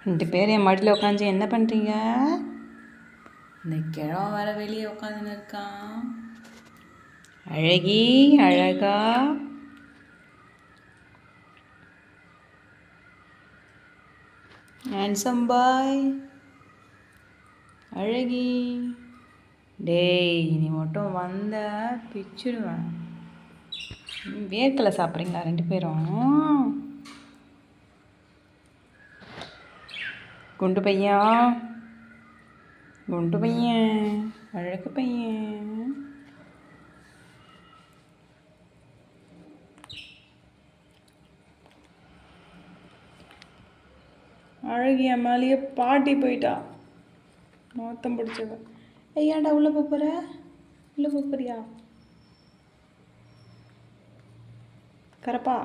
2 பேர் என் மடியில் உட்காந்து என்ன பண்ணுறீங்க? இந்த கிழவன் வர வெளியே உட்காந்துன்னு இருக்கான். அழகி அழகா ஹேண்ட்ஸம் பாய் அழகி. டேய் நீ மட்டும் வந்த பிச்சுடுவேன். வேர்க்கலை சாப்பிட்றீங்களா 2 பேரும்? குண்டு பையன் குண்டு பையன் அழகு பையன். அழகிய மேலேயே பாட்டி போயிட்டா. மொத்தம் பிடிச்சவ. ஐயாண்டா உள்ளே போகிற? உள்ளே போகிறியா? கரப்பா